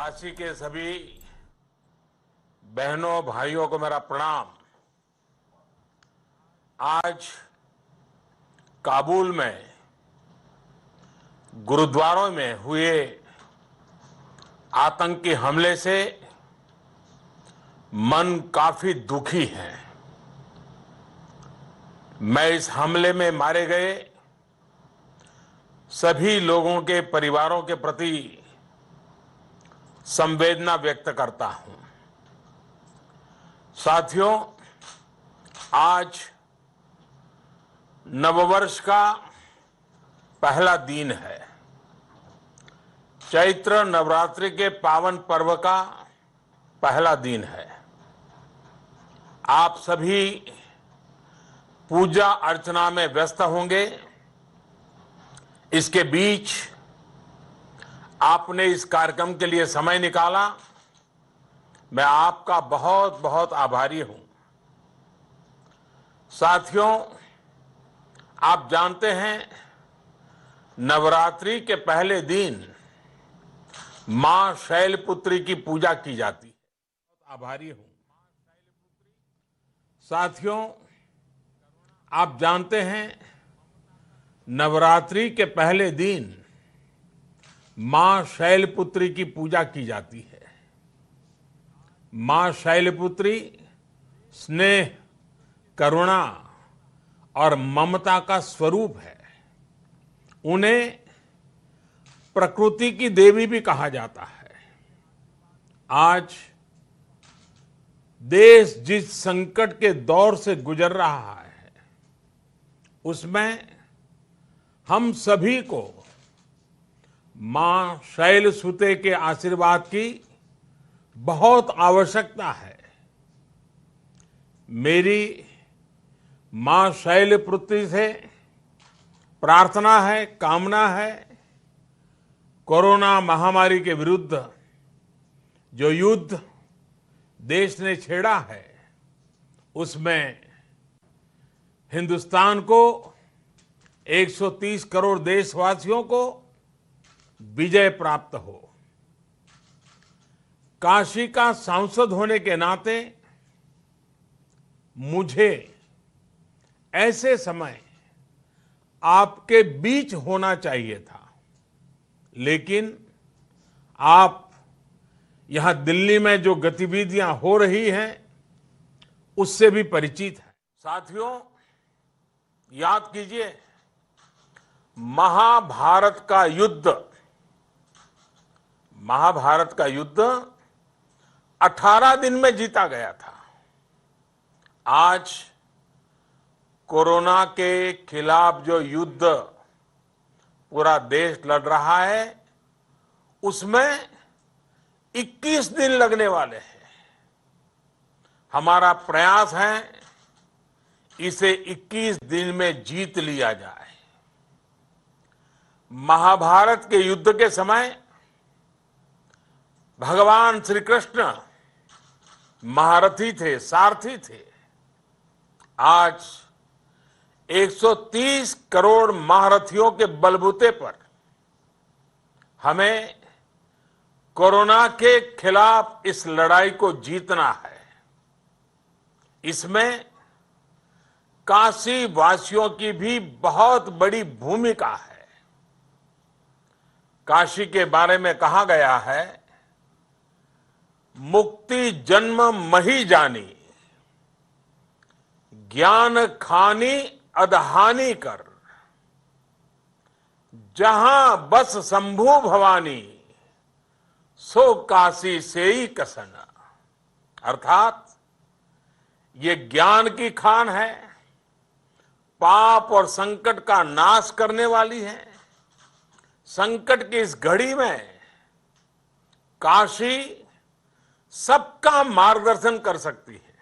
काशी के सभी बहनों भाइयों को मेरा प्रणाम। आज काबुल में गुरुद्वारों में हुए आतंकी हमले से मन काफी दुखी है। मैं इस हमले में मारे गए सभी लोगों के परिवारों के प्रति संवेदना व्यक्त करता हूं। साथियों, आज नववर्ष का पहला दिन है। चैत्र नवरात्रि के पावन पर्व का पहला दिन है। आप सभी पूजा अर्चना में व्यस्त होंगे। इसके बीच आपने इस कार्यक्रम के लिए समय निकाला, मैं आपका बहुत बहुत आभारी हूं। साथियों, आप जानते हैं नवरात्रि के पहले दिन मां शैलपुत्री की पूजा की जाती है। बहुत आभारी हूं। साथियों, आप जानते हैं नवरात्रि के पहले दिन मां शैलपुत्री की पूजा की जाती है। मां शैलपुत्री स्नेह, करुणा और ममता का स्वरूप है। उन्हें प्रकृति की देवी भी कहा जाता है। आज देश जिस संकट के दौर से गुजर रहा है, उसमें हम सभी को मां शैलसुते के आशीर्वाद की बहुत आवश्यकता है। मेरी मां शैलपुत्री से प्रार्थना है, कामना है, कोरोना महामारी के विरुद्ध जो युद्ध देश ने छेड़ा है, उसमें हिंदुस्तान को 130 करोड़ देशवासियों को विजय प्राप्त हो। काशी का सांसद होने के नाते मुझे ऐसे समय आपके बीच होना चाहिए था, लेकिन आप यहां दिल्ली में जो गतिविधियां हो रही हैं उससे भी परिचित हैं। साथियों, याद कीजिए, महाभारत का युद्ध 18 दिन में जीता गया था। आज कोरोना के खिलाफ जो युद्ध पूरा देश लड़ रहा है, उसमें 21 दिन लगने वाले हैं। हमारा प्रयास है इसे 21 दिन में जीत लिया जाए। महाभारत के युद्ध के समय भगवान श्री कृष्ण महारथी थे, सारथी थे। आज 130 करोड़ महारथियों के बलबूते पर हमें कोरोना के खिलाफ इस लड़ाई को जीतना है। इसमें काशी वासियों की भी बहुत बड़ी भूमिका है। काशी के बारे में कहा गया है, मुक्ति जन्म मही जानी, ज्ञान खानी अदहानी कर, जहां बस शंभु भवानी, सो काशी से ही कसन। अर्थात ये ज्ञान की खान है, पाप और संकट का नाश करने वाली है। संकट की इस घड़ी में काशी सबका मार्गदर्शन कर सकती है,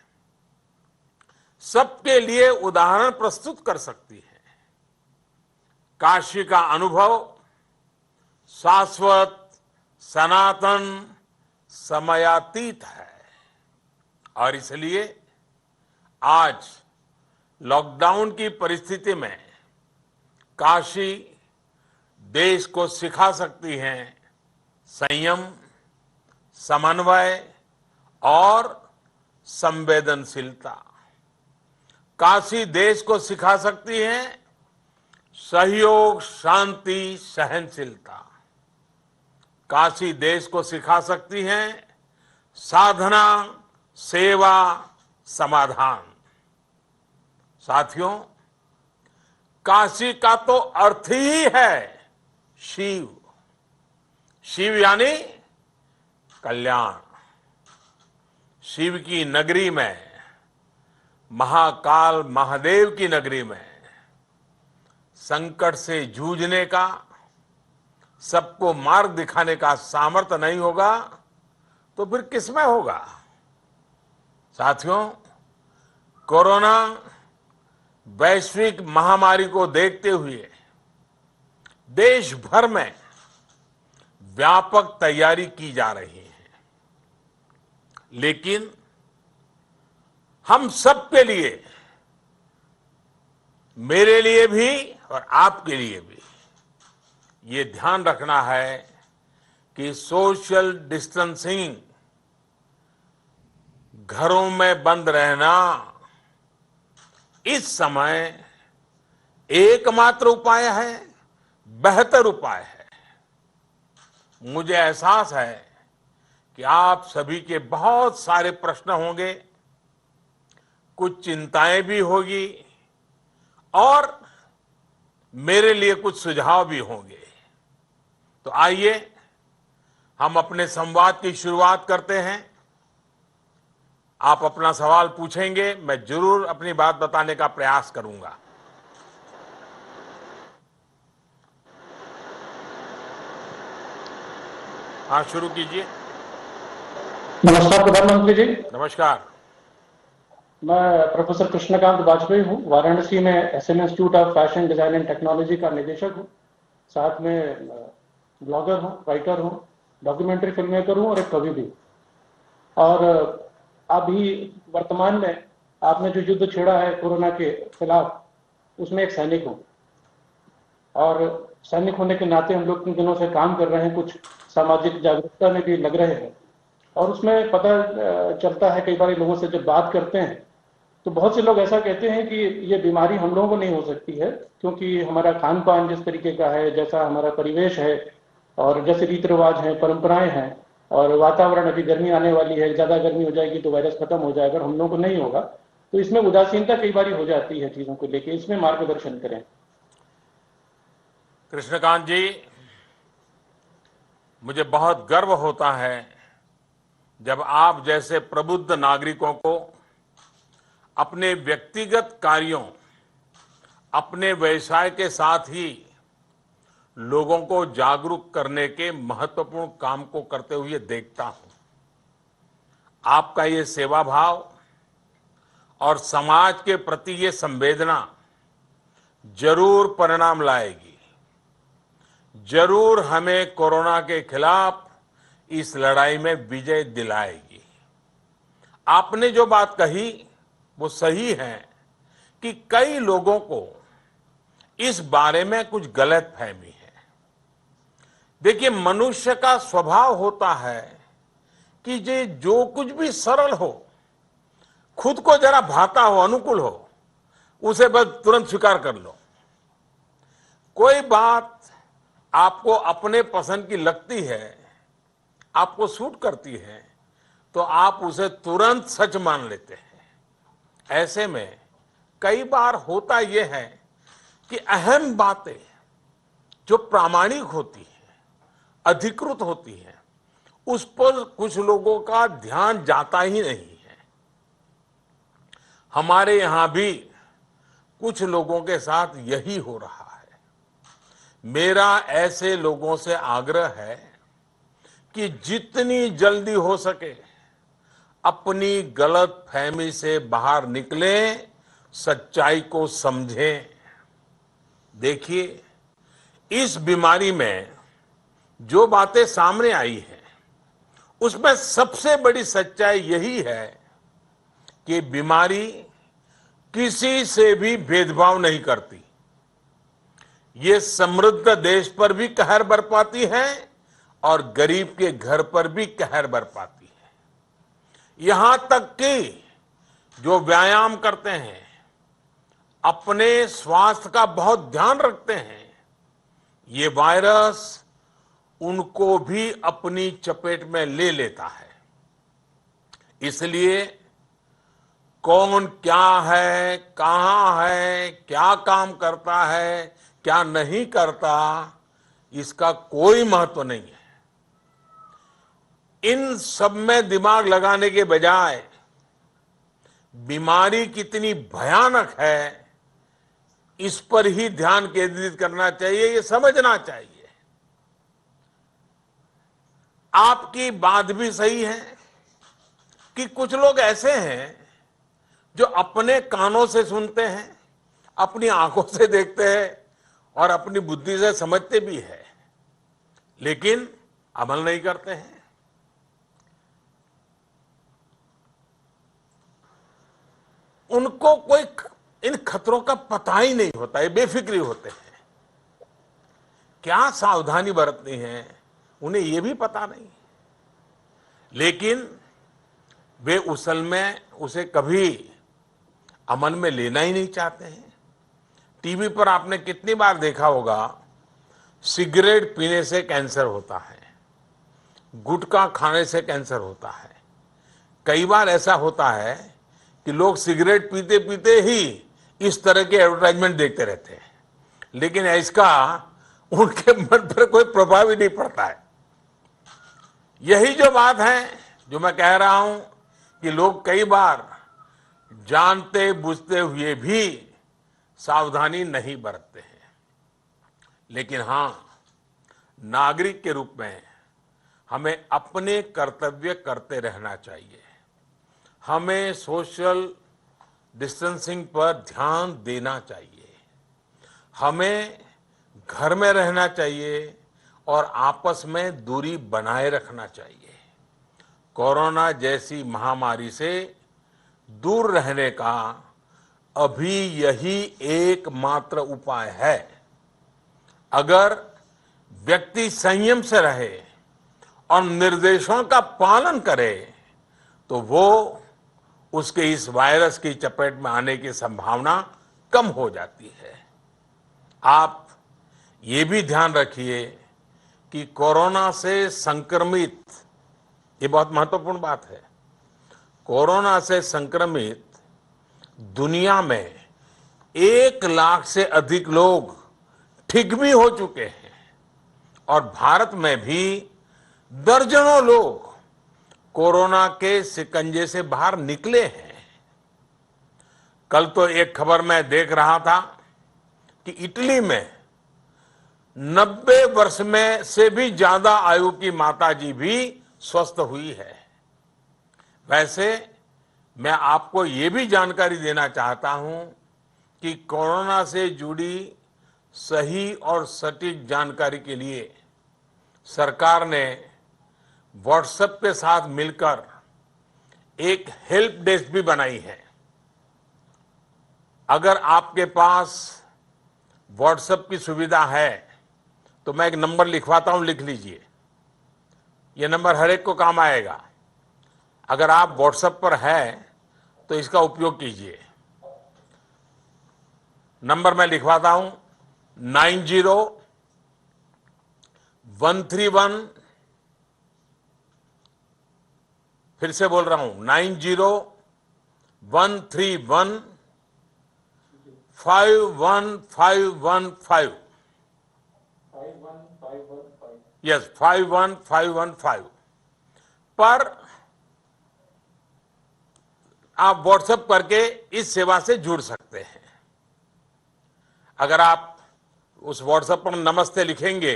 सबके लिए उदाहरण प्रस्तुत कर सकती है। काशी का अनुभव शाश्वत, सनातन, समयातीत है। और इसलिए आज लॉकडाउन की परिस्थिति में काशी देश को सिखा सकती है संयम, समन्वय और संवेदनशीलता। काशी देश को सिखा सकती है सहयोग, शांति, सहनशीलता। काशी देश को सिखा सकती है साधना, सेवा, समाधान। साथियों, काशी का तो अर्थ ही है शिव। शिव यानी कल्याण। शिव की नगरी में, महाकाल महादेव की नगरी में संकट से जूझने का, सबको मार्ग दिखाने का सामर्थ्य नहीं होगा तो फिर किसमें होगा। साथियों, कोरोना वैश्विक महामारी को देखते हुए देश भर में व्यापक तैयारी की जा रही है, लेकिन हम सबके लिए, मेरे लिए भी और आपके लिए भी ये ध्यान रखना है कि सोशल डिस्टेंसिंग, घरों में बंद रहना इस समय एकमात्र उपाय है, बेहतर उपाय है। मुझे एहसास है कि आप सभी के बहुत सारे प्रश्न होंगे, कुछ चिंताएं भी होगी और मेरे लिए कुछ सुझाव भी होंगे। तो आइए हम अपने संवाद की शुरुआत करते हैं। आप अपना सवाल पूछेंगे, मैं जरूर अपनी बात बताने का प्रयास करूंगा। हाँ, शुरू कीजिए। नमस्कार प्रधानमंत्री जी। नमस्कार। मैं प्रोफेसर कृष्णकांत वाजपेयी हूँ। वाराणसी में SM institute of fashion design and technology का निदेशक हूँ। साथ में ब्लॉगर हूँ, राइटर हूँ, डॉक्यूमेंट्री फिल्म मेकर हूँ और एक कवि भी। और अभी वर्तमान में आपने जो युद्ध छेड़ा है कोरोना के खिलाफ, उसमें एक सैनिक हूँ और सैनिक होने के नाते हम लोग इन दिनों से काम कर रहे हैं, कुछ सामाजिक जागरूकता में भी लग रहे हैं। और उसमें पता चलता है, कई बार लोगों से जब बात करते हैं तो बहुत से लोग ऐसा कहते हैं कि ये बीमारी हम लोगों को नहीं हो सकती है, क्योंकि हमारा खान पान जिस तरीके का है, जैसा हमारा परिवेश है और जैसे रीति रिवाज हैं, परंपराएं हैं, और वातावरण, अभी गर्मी आने वाली है, ज्यादा गर्मी हो जाएगी तो वायरस खत्म हो जाएगा, हम लोगों को नहीं होगा। तो इसमें उदासीनता कई बार हो जाती है चीजों को लेकर, इसमें मार्गदर्शन करें। कृष्णकांत जी, मुझे बहुत गर्व होता है जब आप जैसे प्रबुद्ध नागरिकों को अपने व्यक्तिगत कार्यों, अपने व्यवसाय के साथ ही लोगों को जागरूक करने के महत्वपूर्ण काम को करते हुए देखता हूं। आपका ये सेवा भाव और समाज के प्रति ये संवेदना जरूर परिणाम लाएगी, जरूर हमें कोरोना के खिलाफ इस लड़ाई में विजय दिलाएगी। आपने जो बात कही वो सही है कि कई लोगों को इस बारे में कुछ गलतफहमी है। देखिए, मनुष्य का स्वभाव होता है कि जो कुछ भी सरल हो, खुद को जरा भाता हो, अनुकूल हो, उसे बस तुरंत स्वीकार कर लो। कोई बात आपको अपने पसंद की लगती है, आपको सूट करती है, तो आप उसे तुरंत सच मान लेते हैं। ऐसे में कई बार होता यह है कि अहम बातें जो प्रामाणिक होती हैं, अधिकृत होती हैं, उस पर कुछ लोगों का ध्यान जाता ही नहीं है। हमारे यहां भी कुछ लोगों के साथ यही हो रहा है। मेरा ऐसे लोगों से आग्रह है कि जितनी जल्दी हो सके अपनी गलत फहमी से बाहर निकलें, सच्चाई को समझें। देखिए, इस बीमारी में जो बातें सामने आई हैं, उसमें सबसे बड़ी सच्चाई यही है कि बीमारी किसी से भी भेदभाव नहीं करती। ये समृद्ध देश पर भी कहर बरपाती है और गरीब के घर पर भी कहर बरपाती है। यहां तक कि जो व्यायाम करते हैं, अपने स्वास्थ्य का बहुत ध्यान रखते हैं, ये वायरस उनको भी अपनी चपेट में ले लेता है। इसलिए कौन क्या है, कहां है, क्या काम करता है, क्या नहीं करता, इसका कोई महत्व नहीं है। इन सब में दिमाग लगाने के बजाय बीमारी कितनी भयानक है, इस पर ही ध्यान केंद्रित करना चाहिए, ये समझना चाहिए। आपकी बात भी सही है कि कुछ लोग ऐसे हैं जो अपने कानों से सुनते हैं, अपनी आंखों से देखते हैं और अपनी बुद्धि से समझते भी हैं, लेकिन अमल नहीं करते हैं। उनको कोई इन खतरों का पता ही नहीं होता, ये बेफिक्री होते हैं। क्या सावधानी बरतनी है उन्हें ये भी पता नहीं, लेकिन वे उसल में उसे कभी अमल में लेना ही नहीं चाहते हैं। टीवी पर आपने कितनी बार देखा होगा, सिगरेट पीने से कैंसर होता है, गुटखा खाने से कैंसर होता है। कई बार ऐसा होता है कि लोग सिगरेट पीते पीते ही इस तरह के एडवर्टाइजमेंट देखते रहते हैं, लेकिन इसका उनके मन पर कोई प्रभाव ही नहीं पड़ता है। यही जो बात है जो मैं कह रहा हूं कि लोग कई बार जानते बुझते हुए भी सावधानी नहीं बरतते हैं। लेकिन हां, नागरिक के रूप में हमें अपने कर्तव्य करते रहना चाहिए। हमें सोशल डिस्टेंसिंग पर ध्यान देना चाहिए। हमें घर में रहना चाहिए और आपस में दूरी बनाए रखना चाहिए। कोरोना जैसी महामारी से दूर रहने का अभी यही एकमात्र उपाय है। अगर व्यक्ति संयम से रहे और निर्देशों का पालन करे तो वो उसके इस वायरस की चपेट में आने की संभावना कम हो जाती है। आप ये भी ध्यान रखिए कि कोरोना से संक्रमित, ये बहुत महत्वपूर्ण बात है, कोरोना से संक्रमित दुनिया में 1 लाख से अधिक लोग ठीक भी हो चुके हैं और भारत में भी दर्जनों लोग कोरोना के शिकंजे से बाहर निकले हैं। कल तो एक खबर मैं देख रहा था कि इटली में 90 वर्ष में से भी ज्यादा आयु की माताजी भी स्वस्थ हुई है। वैसे मैं आपको ये भी जानकारी देना चाहता हूं कि कोरोना से जुड़ी सही और सटीक जानकारी के लिए सरकार ने व्हाट्सएप के साथ मिलकर एक हेल्प डेस्क भी बनाई है। अगर आपके पास व्हाट्सएप की सुविधा है तो मैं एक नंबर लिखवाता हूं, लिख लीजिए। यह नंबर हर एक को काम आएगा। अगर आप व्हाट्सएप पर हैं तो इसका उपयोग कीजिए। नंबर मैं लिखवाता हूं, 90-131, फिर से बोल रहा हूं, 90-131-51515। यस, 51515 पर आप व्हाट्सएप करके इस सेवा से जुड़ सकते हैं। अगर आप उस व्हाट्सएप पर नमस्ते लिखेंगे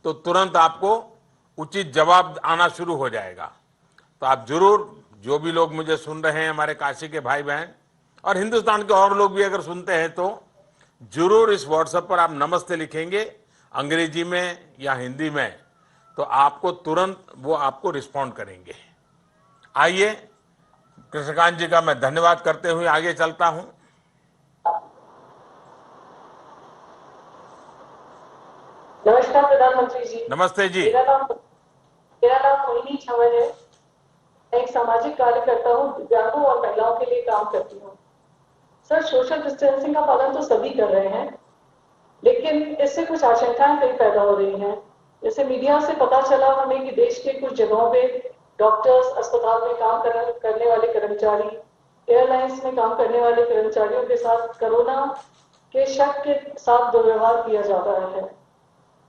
तो तुरंत आपको उचित जवाब आना शुरू हो जाएगा। तो आप जरूर, जो भी लोग मुझे सुन रहे हैं, हमारे काशी के भाई बहन और हिंदुस्तान के और लोग भी अगर सुनते हैं तो जरूर इस व्हाट्सएप पर आप नमस्ते लिखेंगे, अंग्रेजी में या हिंदी में, तो आपको तुरंत वो आपको रिस्पॉन्ड करेंगे। आइए, कृष्णकांत जी का मैं धन्यवाद करते हुए आगे चलता हूं। नमस्कार प्रधानमंत्री जी। नमस्ते जी। मेरा नाम मेरा नाम मोहिनी झंवर है। मैं एक सामाजिक कार्यकर्ता हूँ, दिव्यांगों और महिलाओं के लिए काम करती हूँ। सर, सोशल डिस्टेंसिंग का पालन तो सभी कर रहे हैं, लेकिन इससे कुछ आशंकाएं कई पैदा हो रही हैं। जैसे मीडिया से पता चला हमें कि देश के कुछ जगहों पे डॉक्टर्स, अस्पताल में काम करने वाले कर्मचारी, एयरलाइंस में काम करने वाले कर्मचारियों के साथ कोरोना के शक के साथ दुर्व्यवहार किया जा रहा है।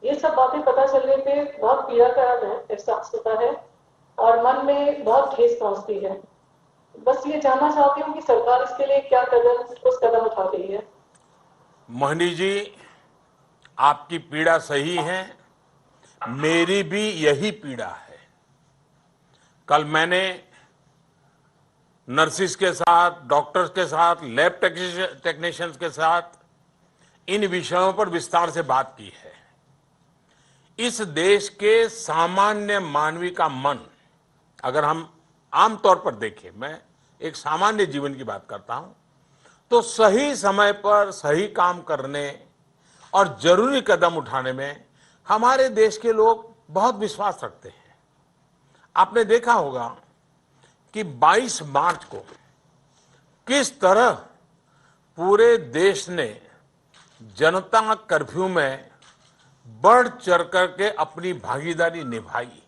ये सब बातें पता चलने पे बहुत पीड़ा का एहसास होता है और मन में बहुत ठेस पहुंचती है। बस ये जानना चाहती हूँ कि सरकार इसके लिए क्या ठोस कदम उठा रही है। मोहिनी जी, आपकी पीड़ा सही है, मेरी भी यही पीड़ा है। कल मैंने नर्सिस के साथ, डॉक्टर्स के साथ, लैब टेक्नीशियंस के साथ इन विषयों पर विस्तार से बात की है। इस देश के सामान्य मानवी का मन, अगर हम आमतौर पर देखें, मैं एक सामान्य जीवन की बात करता हूं, तो सही समय पर सही काम करने और जरूरी कदम उठाने में हमारे देश के लोग बहुत विश्वास रखते हैं। आपने देखा होगा कि 22 मार्च को किस तरह पूरे देश ने जनता कर्फ्यू में बढ़ चढ़ करके अपनी भागीदारी निभाई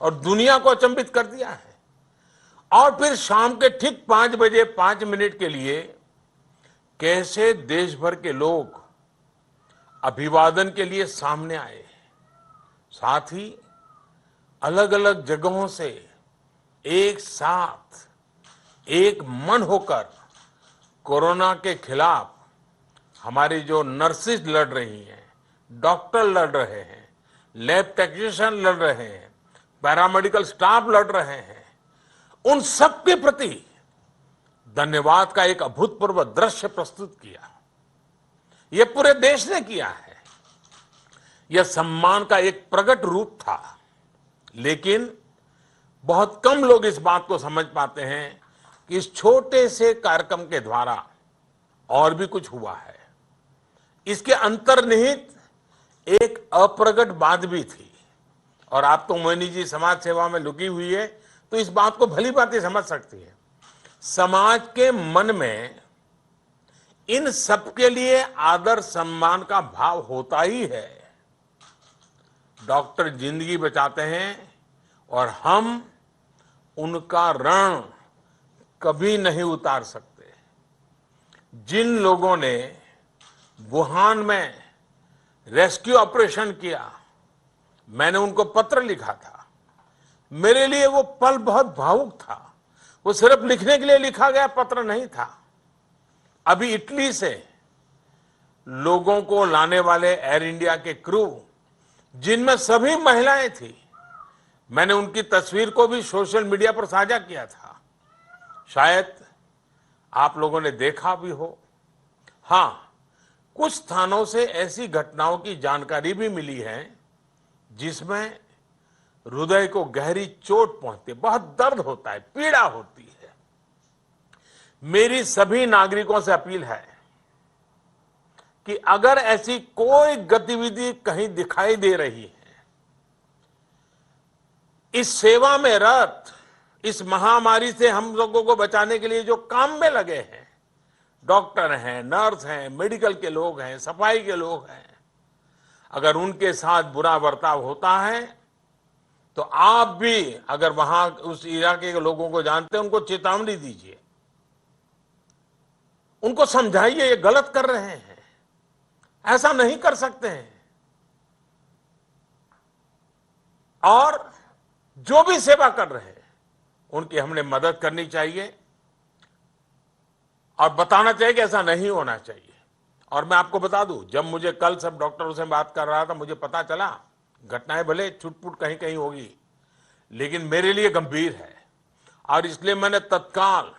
और दुनिया को अचंभित कर दिया है। और फिर शाम के ठीक 5 बजे 5 मिनट के लिए कैसे देश भर के लोग अभिवादन के लिए सामने आए, साथ ही अलग अलग जगहों से एक साथ एक मन होकर कोरोना के खिलाफ हमारी जो नर्सेज लड़ रही हैं, डॉक्टर लड़ रहे हैं, लैब टेक्नीशियन लड़ रहे हैं, पैरामेडिकल स्टाफ लड़ रहे हैं, उन सबके प्रति धन्यवाद का एक अभूतपूर्व दृश्य प्रस्तुत किया। यह पूरे देश ने किया है। यह सम्मान का एक प्रकट रूप था, लेकिन बहुत कम लोग इस बात को समझ पाते हैं कि इस छोटे से कार्यक्रम के द्वारा और भी कुछ हुआ है। इसके अंतर्निहित एक अप्रगट बात भी थी, और आप तो मोहिनी जी समाज सेवा में लुकी हुई है, तो इस बात को भली भांति समझ सकती है। समाज के मन में इन सबके लिए आदर सम्मान का भाव होता ही है। डॉक्टर जिंदगी बचाते हैं और हम उनका ऋण कभी नहीं उतार सकते। जिन लोगों ने वुहान में रेस्क्यू ऑपरेशन किया, मैंने उनको पत्र लिखा था। मेरे लिए वो पल बहुत भावुक था। वो सिर्फ लिखने के लिए लिखा गया पत्र नहीं था। अभी इटली से लोगों को लाने वाले एयर इंडिया के क्रू, जिनमें सभी महिलाएं थी, मैंने उनकी तस्वीर को भी सोशल मीडिया पर साझा किया था। शायद आप लोगों ने देखा भी हो। हां, कुछ स्थानों से ऐसी घटनाओं की जानकारी भी मिली है जिसमें हृदय को गहरी चोट पहुंचती है, बहुत दर्द होता है, पीड़ा होती है। मेरी सभी नागरिकों से अपील है कि अगर ऐसी कोई गतिविधि कहीं दिखाई दे रही है, इस सेवा में रत, इस महामारी से हम लोगों को बचाने के लिए जो काम में लगे हैं, डॉक्टर हैं, नर्स हैं, मेडिकल के लोग हैं, सफाई के लोग हैं, अगर उनके साथ बुरा बर्ताव होता है तो आप भी, अगर वहां उस इलाके के लोगों को जानते हैं, उनको चेतावनी दीजिए, उनको समझाइए ये गलत कर रहे हैं, ऐसा नहीं कर सकते हैं। और जो भी सेवा कर रहे हैं उनकी हमने मदद करनी चाहिए और बताना चाहिए कि ऐसा नहीं होना चाहिए। और मैं आपको बता दूं, जब मुझे कल सब डॉक्टरों से बात कर रहा था, मुझे पता चला घटनाएं भले छुटपुट कहीं कहीं होगी, लेकिन मेरे लिए गंभीर है। और इसलिए मैंने तत्काल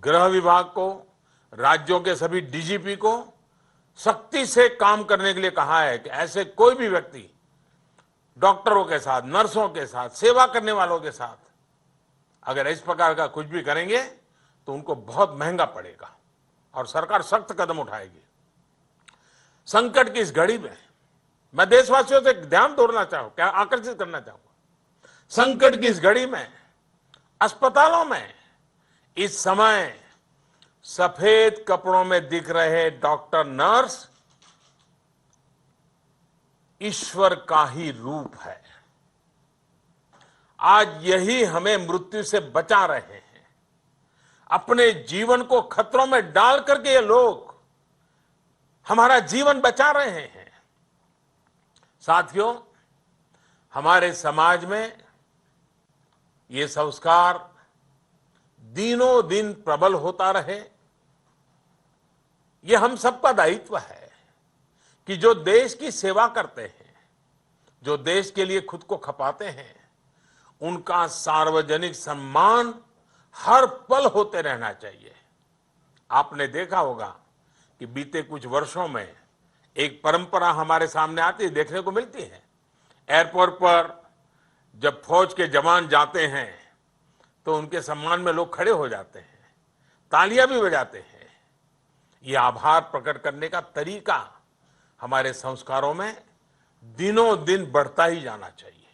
गृह विभाग को, राज्यों के सभी डीजीपी को सख्ती से काम करने के लिए कहा है कि ऐसे कोई भी व्यक्ति डॉक्टरों के साथ, नर्सों के साथ, सेवा करने वालों के साथ अगर इस प्रकार का कुछ भी करेंगे तो उनको बहुत महंगा पड़ेगा और सरकार सख्त कदम उठाएगी। संकट की इस घड़ी में मैं देशवासियों से ध्यान दोहराना चाहूंगा, क्या आकर्षित करना चाहूंगा। संकट की इस घड़ी में अस्पतालों में इस समय सफेद कपड़ों में दिख रहे डॉक्टर नर्स ईश्वर का ही रूप है। आज यही हमें मृत्यु से बचा रहे हैं। अपने जीवन को खतरों में डाल करके ये लोग हमारा जीवन बचा रहे हैं। साथियों, हमारे समाज में ये संस्कार दिनों दिन प्रबल होता रहे, ये हम सबका दायित्व है कि जो देश की सेवा करते हैं, जो देश के लिए खुद को खपाते हैं, उनका सार्वजनिक सम्मान हर पल होते रहना चाहिए। आपने देखा होगा कि बीते कुछ वर्षों में एक परंपरा हमारे सामने आती देखने को मिलती है। एयरपोर्ट पर जब फौज के जवान जाते हैं तो उनके सम्मान में लोग खड़े हो जाते हैं, तालियां भी बजाते हैं। ये आभार प्रकट करने का तरीका हमारे संस्कारों में दिनों दिन बढ़ता ही जाना चाहिए।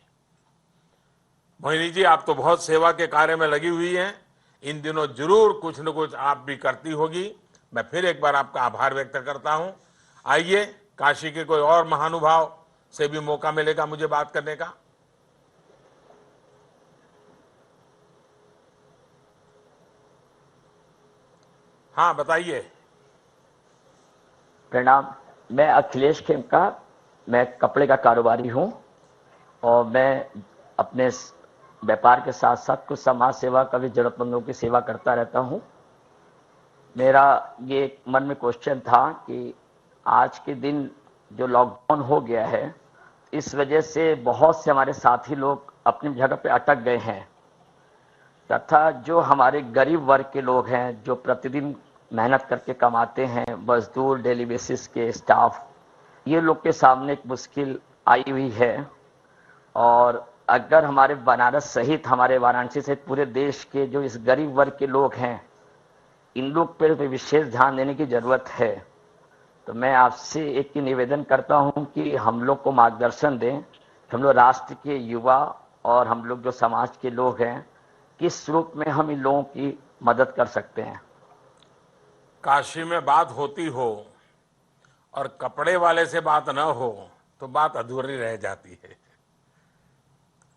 मोहिनी जी, आप तो बहुत सेवा के कार्य में लगी हुई हैं। इन दिनों जरूर कुछ न कुछ आप भी करती होगी। मैं फिर एक बार आपका आभार व्यक्त करता हूं। आइए, काशी के कोई और महानुभाव से भी मौका मिलेगा मुझे बात करने का। हाँ, बताइए। प्रणाम। मैं अखिलेश खेमका, मैं कपड़े का कारोबारी हूं और मैं अपने व्यापार के साथ साथ कुछ समाज सेवा का भी जरूरतमंदों की सेवा करता रहता हूं। मेरा ये मन में क्वेश्चन था कि आज के दिन जो लॉकडाउन हो गया है, इस वजह से बहुत से हमारे साथी लोग अपनी जगह पे अटक गए हैं, तथा जो हमारे गरीब वर्ग के लोग हैं, जो प्रतिदिन मेहनत करके कमाते हैं, मजदूर, डेली बेसिस के स्टाफ, ये लोग के सामने एक मुश्किल आई हुई है। और अगर हमारे बनारस सहित, हमारे वाराणसी सहित पूरे देश के जो इस गरीब वर्ग के लोग हैं, इन लोग पर विशेष ध्यान देने की जरूरत है। तो मैं आपसे एक ही निवेदन करता हूं कि हम लोग को मार्गदर्शन दें, हम लोग राष्ट्र के युवा और हम लोग जो समाज के लोग हैं, किस रूप में हम इन लोगों की मदद कर सकते हैं। काशी में बात होती हो और कपड़े वाले से बात न हो तो बात अधूरी रह जाती है।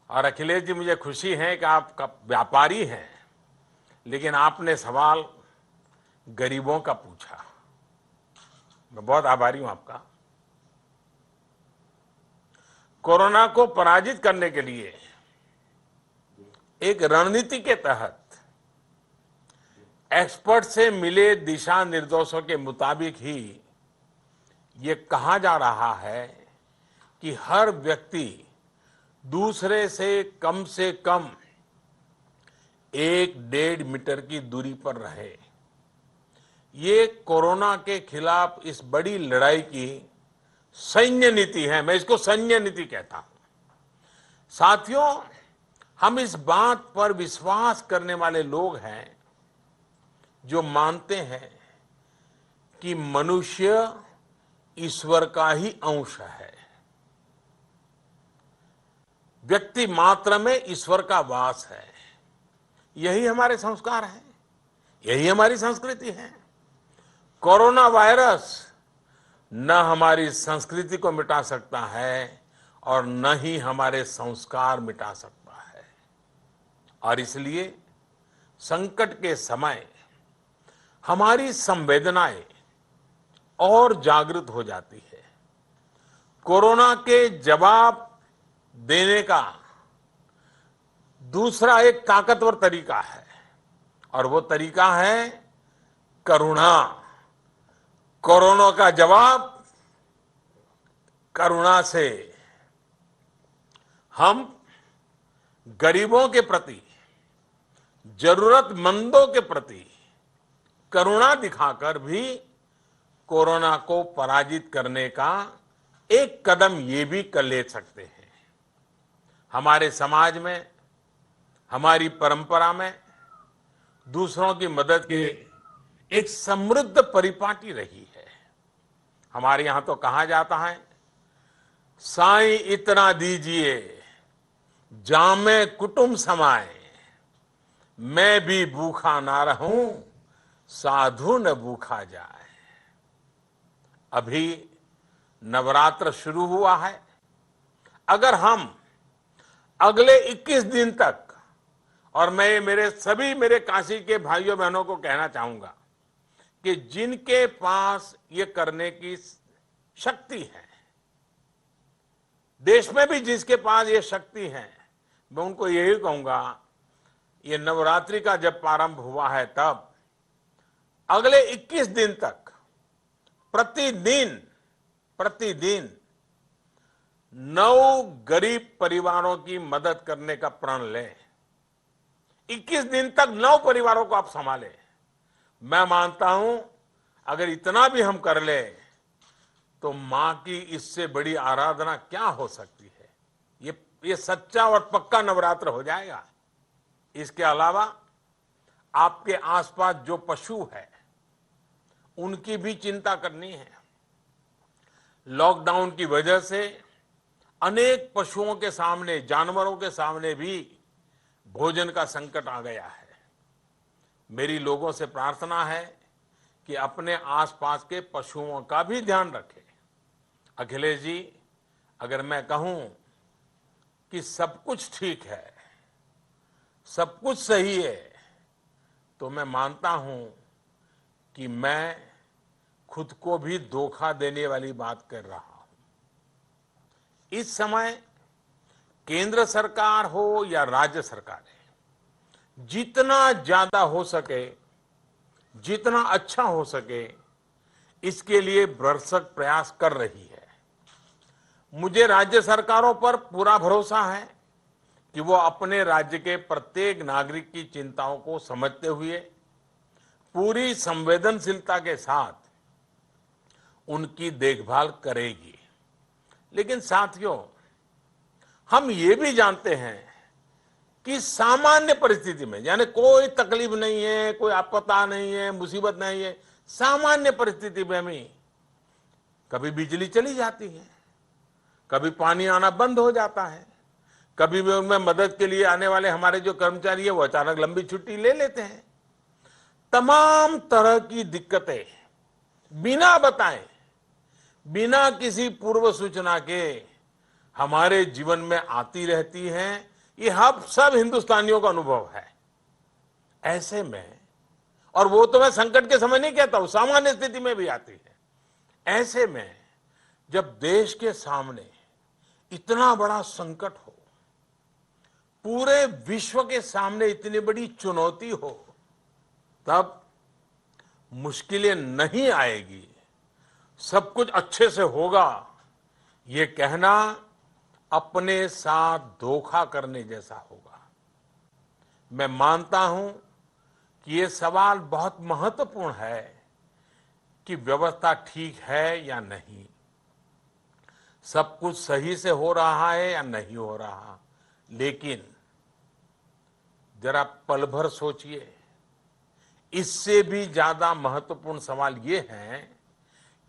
और अखिलेश जी, मुझे खुशी है कि आप व्यापारी हैं, लेकिन आपने सवाल गरीबों का पूछा। मैं बहुत आभारी हूं आपका। कोरोना को पराजित करने के लिए एक रणनीति के तहत एक्सपर्ट से मिले दिशा निर्देशों के मुताबिक ही ये कहा जा रहा है कि हर व्यक्ति दूसरे से कम 1-1.5 मीटर की दूरी पर रहे। ये कोरोना के खिलाफ इस बड़ी लड़ाई की सैन्य नीति है। मैं इसको सैन्य नीति कहता हूं। साथियों, हम इस बात पर विश्वास करने वाले लोग हैं जो मानते हैं कि मनुष्य ईश्वर का ही अंश है। व्यक्ति मात्र में ईश्वर का वास है। यही हमारे संस्कार हैं, यही हमारी संस्कृति है। कोरोना वायरस न हमारी संस्कृति को मिटा सकता है और न ही हमारे संस्कार मिटा सकता है। और इसलिए संकट के समय हमारी संवेदनाएं और जागृत हो जाती है। कोरोना के जवाब देने का दूसरा एक ताकतवर तरीका है और वो तरीका है करुणा। कोरोना का जवाब करुणा से। हम गरीबों के प्रति, जरूरतमंदों के प्रति करुणा दिखाकर भी कोरोना को पराजित करने का एक कदम ये भी कर ले सकते हैं। हमारे समाज में, हमारी परंपरा में दूसरों की मदद की एक समृद्ध परिपाटी रही है। हमारे यहां तो कहा जाता है, साईं इतना दीजिए जामे कुटुंब समाए, मैं भी भूखा ना रहूं, साधु न भूखा जाए। अभी नवरात्र शुरू हुआ है। अगर हम अगले 21 दिन तक, और मैं मेरे काशी के भाइयों बहनों को कहना चाहूंगा कि जिनके पास ये करने की शक्ति है, देश में भी जिसके पास ये शक्ति है, मैं उनको यही कहूंगा, ये नवरात्रि का जब प्रारंभ हुआ है तब अगले 21 दिन तक प्रतिदिन 9 गरीब परिवारों की मदद करने का प्रण लें। 21 दिन तक 9 परिवारों को आप संभालें। मैं मानता हूं अगर इतना भी हम कर ले तो मां की इससे बड़ी आराधना क्या हो सकती है। ये सच्चा और पक्का नवरात्र हो जाएगा। इसके अलावा आपके आसपास जो पशु है उनकी भी चिंता करनी है। लॉकडाउन की वजह से अनेक पशुओं के सामने, जानवरों के सामने भी भोजन का संकट आ गया है। मेरी लोगों से प्रार्थना है कि अपने आसपास के पशुओं का भी ध्यान रखें। अखिलेश जी, अगर मैं कहूं कि सब कुछ ठीक है, सब कुछ सही है, तो मैं मानता हूं कि मैं खुद को भी धोखा देने वाली बात कर रहा हूं। इस समय केंद्र सरकार हो या राज्य सरकारें, जितना ज्यादा हो सके, जितना अच्छा हो सके, इसके लिए भरसक प्रयास कर रही है। मुझे राज्य सरकारों पर पूरा भरोसा है कि वो अपने राज्य के प्रत्येक नागरिक की चिंताओं को समझते हुए पूरी संवेदनशीलता के साथ उनकी देखभाल करेगी। लेकिन साथियों, हम ये भी जानते हैं कि सामान्य परिस्थिति में, यानी कोई तकलीफ नहीं है, कोई आपदा नहीं है, मुसीबत नहीं है, सामान्य परिस्थिति में भी कभी बिजली चली जाती है, कभी पानी आना बंद हो जाता है, कभी भी उनमें मदद के लिए आने वाले हमारे जो कर्मचारी है वो अचानक लंबी छुट्टी ले लेते हैं। तमाम तरह की दिक्कतें बिना बताए, बिना किसी पूर्व सूचना के हमारे जीवन में आती रहती हैं। ये हम सब हिंदुस्तानियों का अनुभव है। ऐसे में, और वो तो मैं संकट के समय नहीं कहता हूं, सामान्य स्थिति में भी आती है। ऐसे में जब देश के सामने इतना बड़ा संकट हो, पूरे विश्व के सामने इतनी बड़ी चुनौती हो, तब मुश्किलें नहीं आएगी, सब कुछ अच्छे से होगा, ये कहना अपने साथ धोखा करने जैसा होगा। मैं मानता हूं कि ये सवाल बहुत महत्वपूर्ण है कि व्यवस्था ठीक है या नहीं, सब कुछ सही से हो रहा है या नहीं हो रहा। लेकिन जरा पल भर सोचिए, इससे भी ज्यादा महत्वपूर्ण सवाल ये है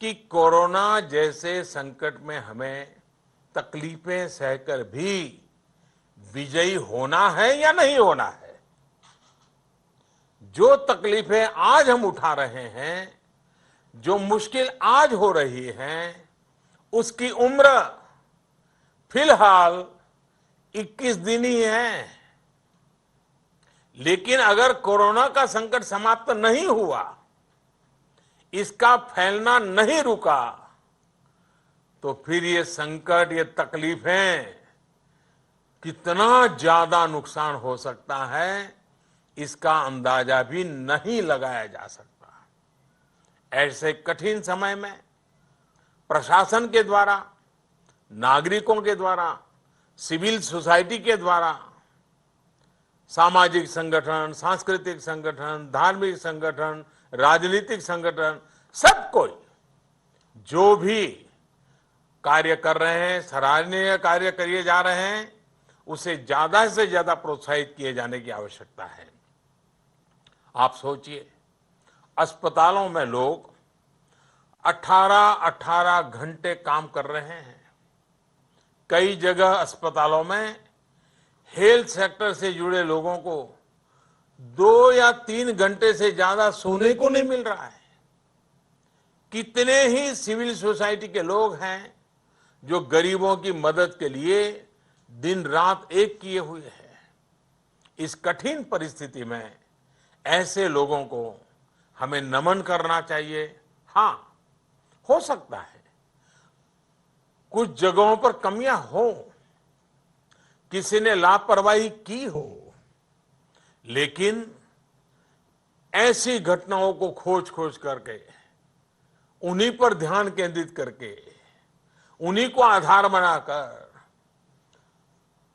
कि कोरोना जैसे संकट में हमें तकलीफें सहकर भी विजयी होना है या नहीं होना है। जो तकलीफें आज हम उठा रहे हैं, जो मुश्किल आज हो रही है, उसकी उम्र फिलहाल 21 दिन ही है। लेकिन अगर कोरोना का संकट समाप्त नहीं हुआ, इसका फैलना नहीं रुका, तो फिर ये संकट, ये तकलीफें कितना ज्यादा नुकसान हो सकता है, इसका अंदाजा भी नहीं लगाया जा सकता। ऐसे कठिन समय में प्रशासन के द्वारा, नागरिकों के द्वारा, सिविल सोसाइटी के द्वारा, सामाजिक संगठन, सांस्कृतिक संगठन, धार्मिक संगठन, राजनीतिक संगठन, सब कोई जो भी कार्य कर रहे हैं, सराहनीय कार्य किए जा रहे हैं, उसे ज्यादा से ज्यादा प्रोत्साहित किए जाने की आवश्यकता है। आप सोचिए, अस्पतालों में लोग 18-18 घंटे काम कर रहे हैं। कई जगह अस्पतालों में हेल्थ सेक्टर से जुड़े लोगों को 2 या 3 घंटे से ज्यादा सोने को नहीं मिल रहा है। कितने ही सिविल सोसाइटी के लोग हैं जो गरीबों की मदद के लिए दिन रात एक किए हुए हैं। इस कठिन परिस्थिति में ऐसे लोगों को हमें नमन करना चाहिए। हाँ, हो सकता है कुछ जगहों पर कमियां हो, किसी ने लापरवाही की हो, लेकिन ऐसी घटनाओं को खोज खोज करके उन्हीं पर ध्यान केंद्रित करके उन्हीं को आधार बनाकर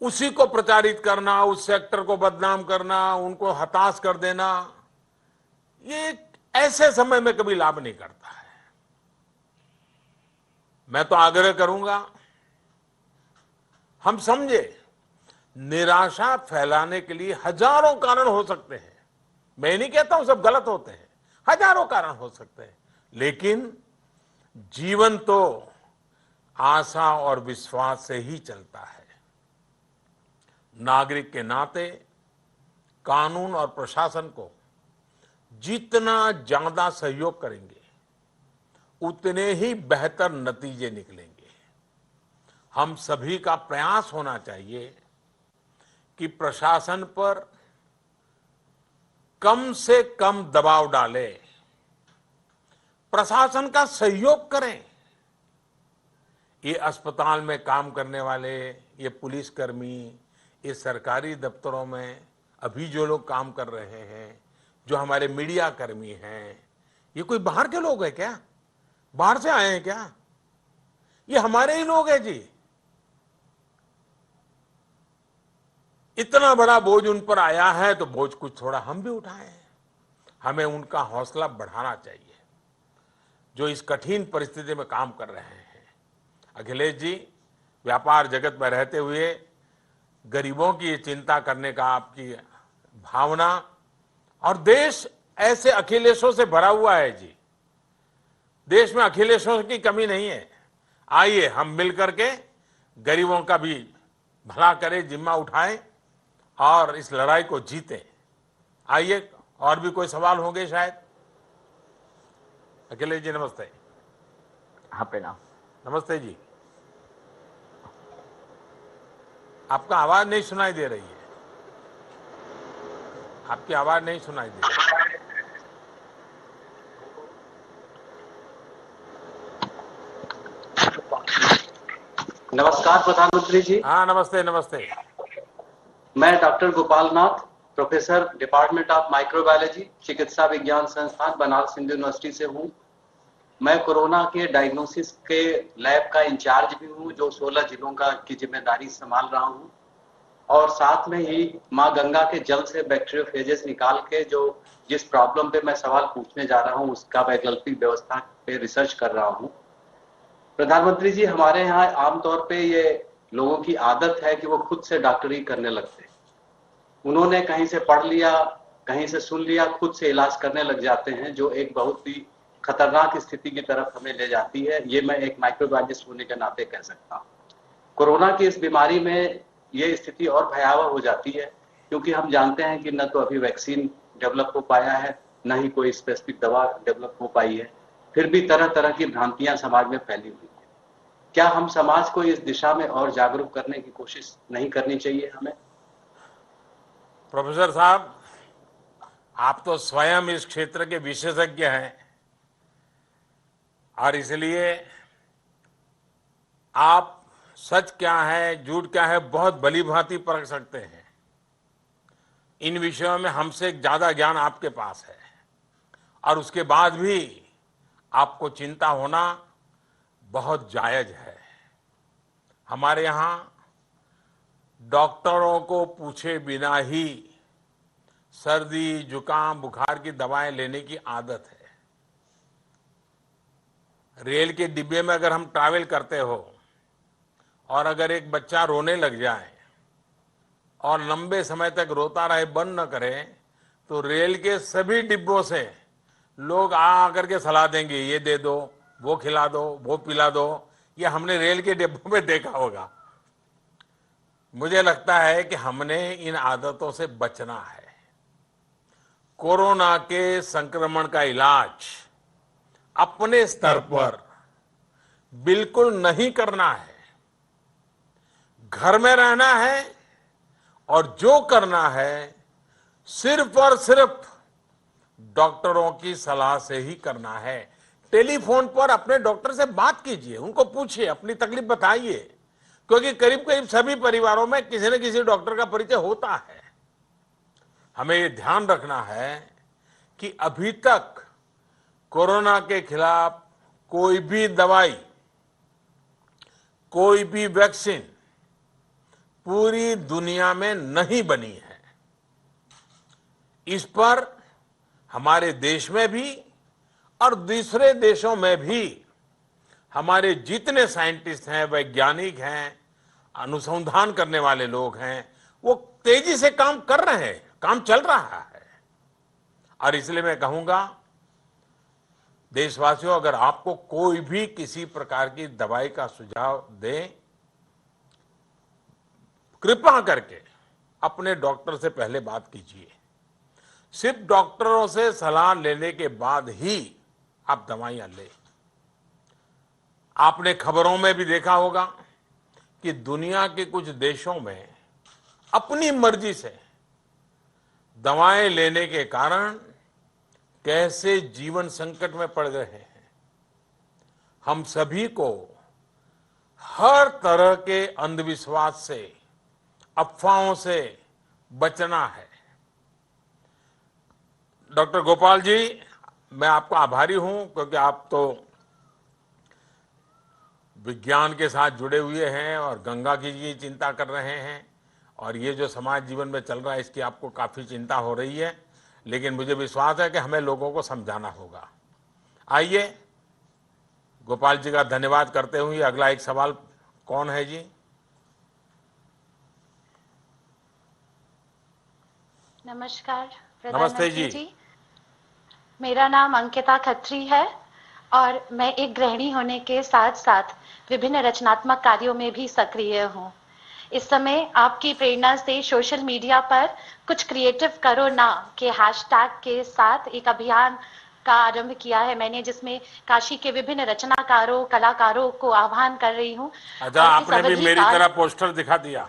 उसी को प्रचारित करना, उस सेक्टर को बदनाम करना, उनको हताश कर देना, ये ऐसे समय में कभी लाभ नहीं करता है। मैं तो आग्रह करूंगा, हम समझे निराशा फैलाने के लिए हजारों कारण हो सकते हैं। मैं नहीं कहता हूं सब गलत होते हैं, हजारों कारण हो सकते हैं, लेकिन जीवन तो आशा और विश्वास से ही चलता है। नागरिक के नाते कानून और प्रशासन को जितना ज्यादा सहयोग करेंगे उतने ही बेहतर नतीजे निकलेंगे। हम सभी का प्रयास होना चाहिए कि प्रशासन पर कम से कम दबाव डालें, प्रशासन का सहयोग करें। ये अस्पताल में काम करने वाले, ये पुलिसकर्मी, ये सरकारी दफ्तरों में अभी जो लोग काम कर रहे हैं, जो हमारे मीडिया कर्मी हैं, ये कोई बाहर के लोग हैं क्या? बाहर से आए हैं क्या? ये हमारे ही लोग हैं जी। इतना बड़ा बोझ उन पर आया है तो बोझ कुछ थोड़ा हम भी उठाएं। हमें उनका हौसला बढ़ाना चाहिए जो इस कठिन परिस्थिति में काम कर रहे हैं। अखिलेश जी, व्यापार जगत में रहते हुए गरीबों की चिंता करने का आपकी भावना, और देश ऐसे अखिलेशों से भरा हुआ है जी। देश में अखिलेशों की कमी नहीं है। आइए हम मिलकर के गरीबों का भी भला करें, जिम्मा उठाएं और इस लड़ाई को जीतें। आइए, और भी कोई सवाल होंगे शायद। अखिलेश जी नमस्ते। हाँ, प्रणाम। नमस्ते जी। आपका आवाज नहीं सुनाई दे रही है। आपकी आवाज नहीं सुनाई दे रही है। नमस्कार प्रधानमंत्री जी। हाँ, नमस्ते नमस्ते। मैं doctor Gopal Nath, professor department of microbiology, चिकित्सा विज्ञान संस्थान बनारस हिंदू यूनिवर्सिटी से हूँ। मैं कोरोना के डायग्नोसिस के लैब का इंचार्ज भी हूँ, जो 16 जिलों की जिम्मेदारी संभाल रहा हूँ, और साथ में ही माँ गंगा के जल से बैक्टीरियोफेजेस निकाल के जो जिस प्रॉब्लम पे मैं सवाल पूछने जा रहा हूँ उसका वैकल्पिक व्यवस्था पे रिसर्च कर रहा हूँ। प्रधानमंत्री जी, हमारे यहाँ आमतौर पे ये लोगों की आदत है कि वो खुद से डॉक्टरी करने लगते हैं। उन्होंने कहीं से पढ़ लिया, कहीं से सुन लिया, खुद से इलाज करने लग जाते हैं, जो एक बहुत ही खतरनाक स्थिति की तरफ हमें ले जाती है। ये मैं एक माइक्रोबायोलॉजिस्ट होने के नाते कह सकता हूँ। कोरोना की इस बीमारी में ये स्थिति और भयावह हो जाती है, क्योंकि हम जानते हैं कि न तो अभी वैक्सीन डेवलप हो पाया है, न ही कोई स्पेसिफिक दवा डेवलप हो पाई है। फिर भी तरह तरह की भ्रांतियां समाज में फैली हुई है। क्या हम समाज को इस दिशा में और जागरूक करने की कोशिश नहीं करनी चाहिए हमें? प्रोफेसर साहब, आप तो स्वयं इस क्षेत्र के विशेषज्ञ हैं और इसलिए आप सच क्या है, झूठ क्या है, बहुत भली भांति परख सकते हैं। इन विषयों में हमसे ज्यादा ज्ञान आपके पास है और उसके बाद भी आपको चिंता होना बहुत जायज है। हमारे यहाँ डॉक्टरों को पूछे बिना ही सर्दी, जुकाम, बुखार की दवाएं लेने की आदत है। रेल के डिब्बे में अगर हम ट्रैवल करते हो और अगर एक बच्चा रोने लग जाए और लंबे समय तक रोता रहे, बंद न करे, तो रेल के सभी डिब्बों से लोग आकर के सलाह देंगे, ये दे दो, वो खिला दो, वो पिला दो। ये हमने रेल के डिब्बों में देखा होगा। मुझे लगता है कि हमने इन आदतों से बचना है। कोरोना के संक्रमण का इलाज अपने स्तर पर बिल्कुल नहीं करना है। घर में रहना है और जो करना है सिर्फ और सिर्फ डॉक्टरों की सलाह से ही करना है। टेलीफोन पर अपने डॉक्टर से बात कीजिए, उनको पूछिए, अपनी तकलीफ बताइए, क्योंकि करीब करीब सभी परिवारों में किसी न किसी डॉक्टर का परिचय होता है। हमें ये ध्यान रखना है कि अभी तक कोरोना के खिलाफ कोई भी दवाई, कोई भी वैक्सीन पूरी दुनिया में नहीं बनी है। इस पर हमारे देश में भी और दूसरे देशों में भी हमारे जितने साइंटिस्ट हैं, वैज्ञानिक हैं, अनुसंधान करने वाले लोग हैं, वो तेजी से काम कर रहे हैं, काम चल रहा है। और इसलिए मैं कहूंगा देशवासियों, अगर आपको कोई भी किसी प्रकार की दवाई का सुझाव दे, कृपा करके अपने डॉक्टर से पहले बात कीजिए। सिर्फ डॉक्टरों से सलाह लेने के बाद ही आप दवाइयां लें। आपने खबरों में भी देखा होगा कि दुनिया के कुछ देशों में अपनी मर्जी से दवाएं लेने के कारण कैसे जीवन संकट में पड़ रहे हैं। हम सभी को हर तरह के अंधविश्वास से, अफवाहों से बचना है। डॉक्टर गोपाल जी, मैं आपका आभारी हूं, क्योंकि आप तो विज्ञान के साथ जुड़े हुए हैं और गंगा की चिंता कर रहे हैं, और ये जो समाज जीवन में चल रहा है इसकी आपको काफी चिंता हो रही है। लेकिन मुझे विश्वास है कि हमें लोगों को समझाना होगा। आइए, गोपाल जी का धन्यवाद करते हुए अगला एक सवाल कौन है जी? नमस्कार नमस्ते प्रधानमंत्री जी। मेरा नाम अंकिता खत्री है और मैं एक गृहिणी होने के साथ साथ विभिन्न रचनात्मक कार्यों में भी सक्रिय हूँ। इस समय आपकी प्रेरणा से सोशल मीडिया पर कुछ क्रिएटिव करो ना के हैशटैग के साथ एक अभियान का आरंभ किया है मैंने, जिसमें काशी के विभिन्न रचनाकारों, कलाकारों को आह्वान कर रही हूँ। अच्छा, आपने भी मेरी तरह पोस्टर दिखा दिया।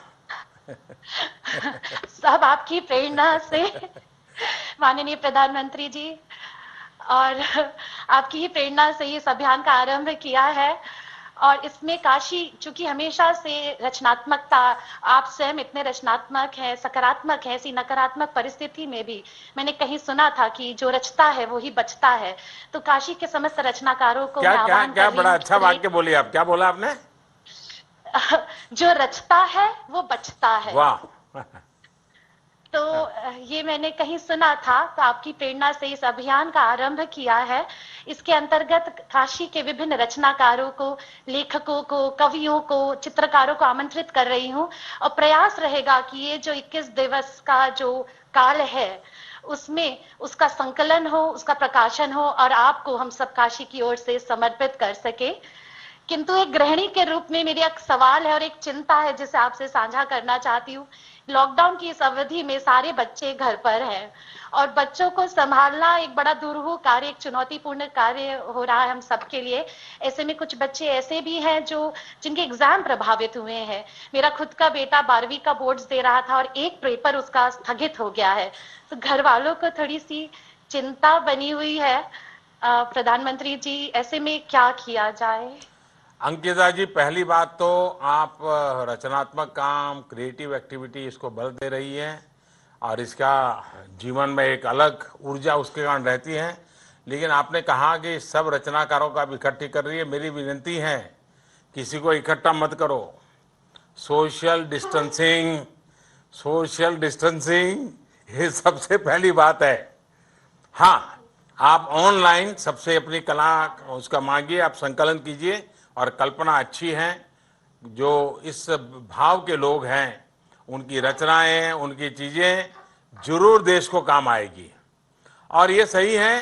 सब आपकी प्रेरणा से माननीय प्रधानमंत्री जी, और आपकी ही प्रेरणा से इस अभियान का आरंभ किया है। और इसमें काशी, चूंकि हमेशा से रचनात्मकता, आप स्वयं इतने रचनात्मक हैं, सकारात्मक हैं, ऐसी नकारात्मक परिस्थिति में भी मैंने कहीं सुना था कि जो रचता है वो ही बचता है। तो काशी के समस्त रचनाकारों को मैं आह्वान कर रही हूं। बड़ा अच्छा वाक्य बोली आप। क्या बोला आपने? जो रचता है वो बचता है। वाह। तो ये मैंने कहीं सुना था, तो आपकी प्रेरणा से इस अभियान का आरंभ किया है। इसके अंतर्गत काशी के विभिन्न रचनाकारों को, लेखकों को, कवियों को, चित्रकारों को आमंत्रित कर रही हूँ, और प्रयास रहेगा कि ये जो 21 दिवस का जो काल है उसमें उसका संकलन हो, उसका प्रकाशन हो, और आपको हम सब काशी की ओर से समर्पित कर सके। किंतु एक गृहिणी के रूप में मेरी एक सवाल है और एक चिंता है जिसे आपसे साझा करना चाहती हूँ। लॉकडाउन की इस अवधि में सारे बच्चे घर पर हैं और बच्चों को संभालना एक बड़ा दुरूह कार्य, एक चुनौतीपूर्ण कार्य हो रहा है हम सबके लिए। ऐसे में कुछ बच्चे ऐसे भी हैं जो जिनके एग्जाम प्रभावित हुए हैं। मेरा खुद का बेटा 12वीं का बोर्ड्स दे रहा था और एक पेपर उसका स्थगित हो गया है। तो घर वालों को थोड़ी सी चिंता बनी हुई है। प्रधानमंत्री जी, ऐसे में क्या किया जाए? अंकिता जी, पहली बात तो आप रचनात्मक काम, क्रिएटिव एक्टिविटी, इसको बल दे रही हैं और इसका जीवन में एक अलग ऊर्जा उसके कारण रहती है। लेकिन आपने कहा कि सब रचनाकारों का आप इकट्ठी कर रही है। मेरी विनती है, किसी को इकट्ठा मत करो। सोशल डिस्टेंसिंग ये सबसे पहली बात है। हाँ, आप ऑनलाइन सबसे अपनी कला उसका मांगिए, आप संकलन कीजिए, और कल्पना अच्छी है। जो इस भाव के लोग हैं उनकी रचनाएं, उनकी चीजें जरूर देश को काम आएगी। और ये सही है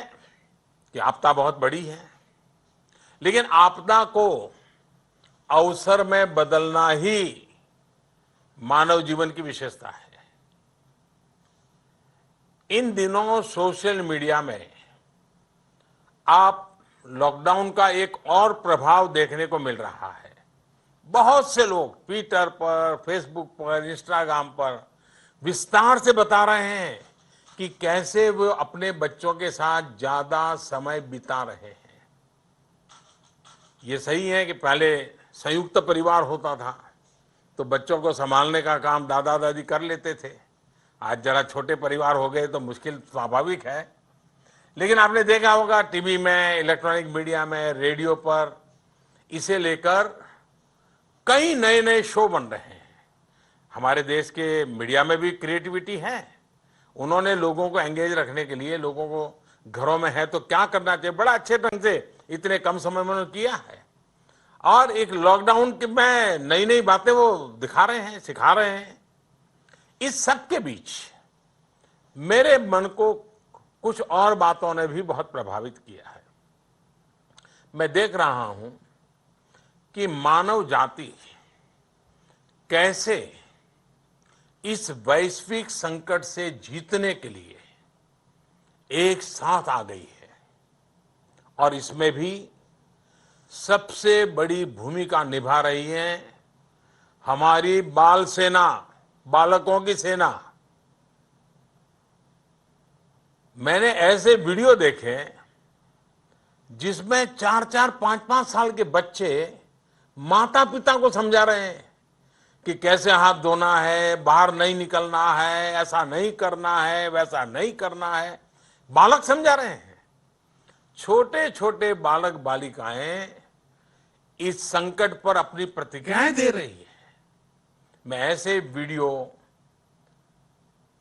कि आपदा बहुत बड़ी है, लेकिन आपदा को अवसर में बदलना ही मानव जीवन की विशेषता है। इन दिनों सोशल मीडिया में आप लॉकडाउन का एक और प्रभाव देखने को मिल रहा है। बहुत से लोग ट्विटर पर, फेसबुक पर, इंस्टाग्राम पर विस्तार से बता रहे हैं कि कैसे वो अपने बच्चों के साथ ज्यादा समय बिता रहे हैं। ये सही है कि पहले संयुक्त परिवार होता था तो बच्चों को संभालने का काम दादा दादी कर लेते थे। आज जरा छोटे परिवार हो गए तो मुश्किल स्वाभाविक है, लेकिन आपने देखा होगा टीवी में, इलेक्ट्रॉनिक मीडिया में, रेडियो पर इसे लेकर कई नए नए शो बन रहे हैं। हमारे देश के मीडिया में भी क्रिएटिविटी है। उन्होंने लोगों को एंगेज रखने के लिए, लोगों को घरों में है तो क्या करना चाहिए, बड़ा अच्छे ढंग से इतने कम समय में उन्होंने किया है। और एक लॉकडाउन के में नई नई बातें वो दिखा रहे हैं, सिखा रहे हैं। इस सब के बीच मेरे मन को कुछ और बातों ने भी बहुत प्रभावित किया है। मैं देख रहा हूं कि मानव जाति कैसे इस वैश्विक संकट से जीतने के लिए एक साथ आ गई है, और इसमें भी सबसे बड़ी भूमिका निभा रही है हमारी बाल सेना, बालकों की सेना। मैंने ऐसे वीडियो देखे जिसमें 4-4, 5-5 साल के बच्चे माता पिता को समझा रहे हैं कि कैसे हाथ धोना है, बाहर नहीं निकलना है, ऐसा नहीं करना है, वैसा नहीं करना है। बालक समझा रहे हैं। छोटे छोटे बालक बालिकाएं इस संकट पर अपनी प्रतिक्रियाएं दे रही है। मैं ऐसे वीडियो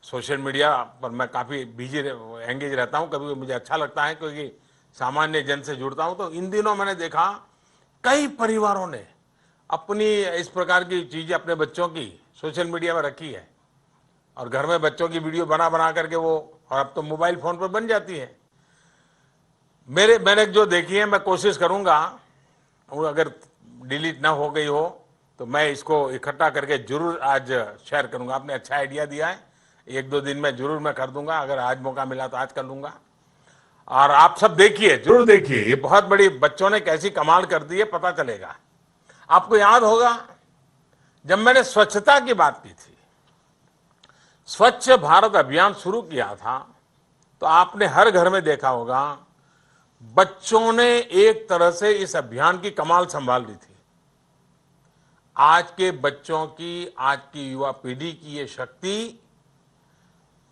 सोशल मीडिया पर मैं काफी बिजी एंगेज रहता हूं, कभी मुझे अच्छा लगता है क्योंकि सामान्य जन से जुड़ता हूं। तो इन दिनों मैंने देखा कई परिवारों ने अपनी इस प्रकार की चीजें अपने बच्चों की सोशल मीडिया में रखी है, और घर में बच्चों की वीडियो बना बना करके वो, और अब तो मोबाइल फोन पर बन जाती है। मैंने जो देखी है, मैं कोशिश करूंगा वो अगर डिलीट ना हो गई हो तो मैं इसको इकट्ठा करके जरूर आज शेयर करूंगा। आपने अच्छा आइडिया दिया है, 1-2 दिन में जरूर मैं कर दूंगा। अगर आज मौका मिला तो आज कर लूंगा। और आप सब देखिए, जरूर देखिए, ये बहुत बड़ी, बच्चों ने कैसी कमाल कर दी है पता चलेगा। आपको याद होगा जब मैंने स्वच्छता की बात की थी, स्वच्छ भारत अभियान शुरू किया था, तो आपने हर घर में देखा होगा बच्चों ने एक तरह से इस अभियान की कमाल संभाल ली थी। आज के बच्चों की, आज की युवा पीढ़ी की ये शक्ति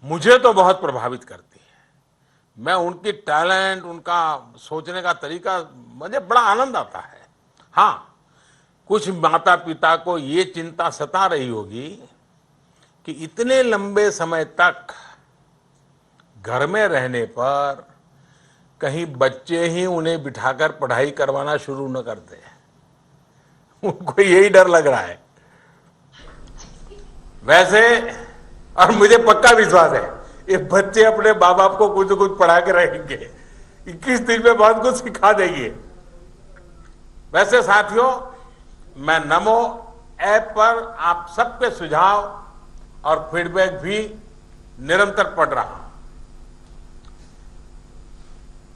मुझे तो बहुत प्रभावित करती है। मैं उनकी टैलेंट, उनका सोचने का तरीका, मुझे बड़ा आनंद आता है। हाँ, कुछ माता पिता को ये चिंता सता रही होगी कि इतने लंबे समय तक घर में रहने पर कहीं बच्चे ही उन्हें बिठाकर पढ़ाई करवाना शुरू न कर दे। उनको यही डर लग रहा है वैसे, और मुझे पक्का विश्वास है ये बच्चे अपने माँ बाप को कुछ न कुछ पढ़ा के रहेंगे, 21 दिन में बहुत कुछ सिखा देंगे। वैसे साथियों, मैं नमो ऐप पर आप सबके सुझाव और फीडबैक भी निरंतर पढ़ रहा हूं।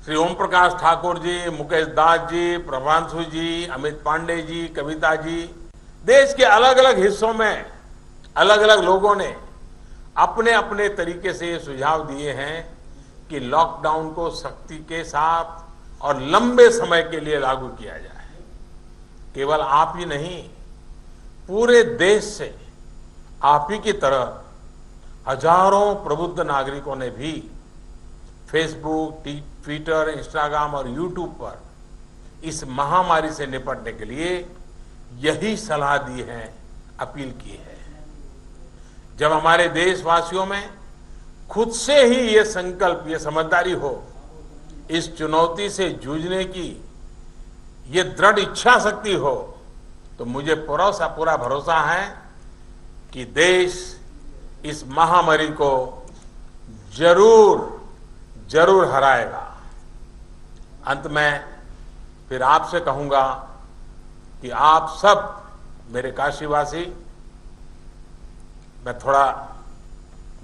श्री ओम प्रकाश ठाकुर जी, मुकेश दास जी, प्रभांशु जी, अमित पांडे जी, कविता जी, देश के अलग अलग हिस्सों में अलग अलग लोगों ने अपने अपने तरीके से ये सुझाव दिए हैं कि लॉकडाउन को सख्ती के साथ और लंबे समय के लिए लागू किया जाए। केवल आप ही नहीं, पूरे देश से आप ही की तरह हजारों प्रबुद्ध नागरिकों ने भी फेसबुक, ट्विटर, इंस्टाग्राम और यूट्यूब पर इस महामारी से निपटने के लिए यही सलाह दी है, अपील की है। जब हमारे देशवासियों में खुद से ही ये संकल्प, ये समझदारी हो, इस चुनौती से जूझने की ये दृढ़ इच्छा शक्ति हो, तो मुझे पूरा भरोसा है कि देश इस महामारी को जरूर हराएगा। अंत में फिर आपसे कहूंगा कि आप सब मेरे काशीवासी मैं थोड़ा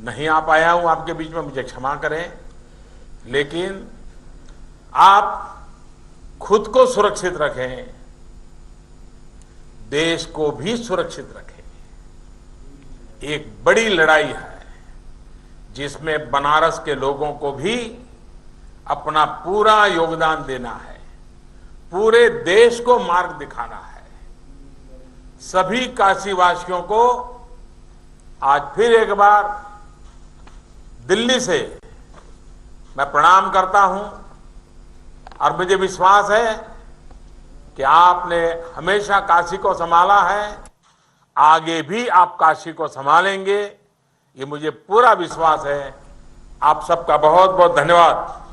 नहीं आ पाया हूं आपके बीच में, मुझे क्षमा करें, लेकिन आप खुद को सुरक्षित रखें, देश को भी सुरक्षित रखें। एक बड़ी लड़ाई है जिसमें बनारस के लोगों को भी अपना पूरा योगदान देना है, पूरे देश को मार्ग दिखाना है। सभी काशीवासियों को आज फिर एक बार दिल्ली से मैं प्रणाम करता हूं और मुझे विश्वास है कि आपने हमेशा काशी को संभाला है, आगे भी आप काशी को संभालेंगे, ये मुझे पूरा विश्वास है। आप सबका बहुत बहुत धन्यवाद।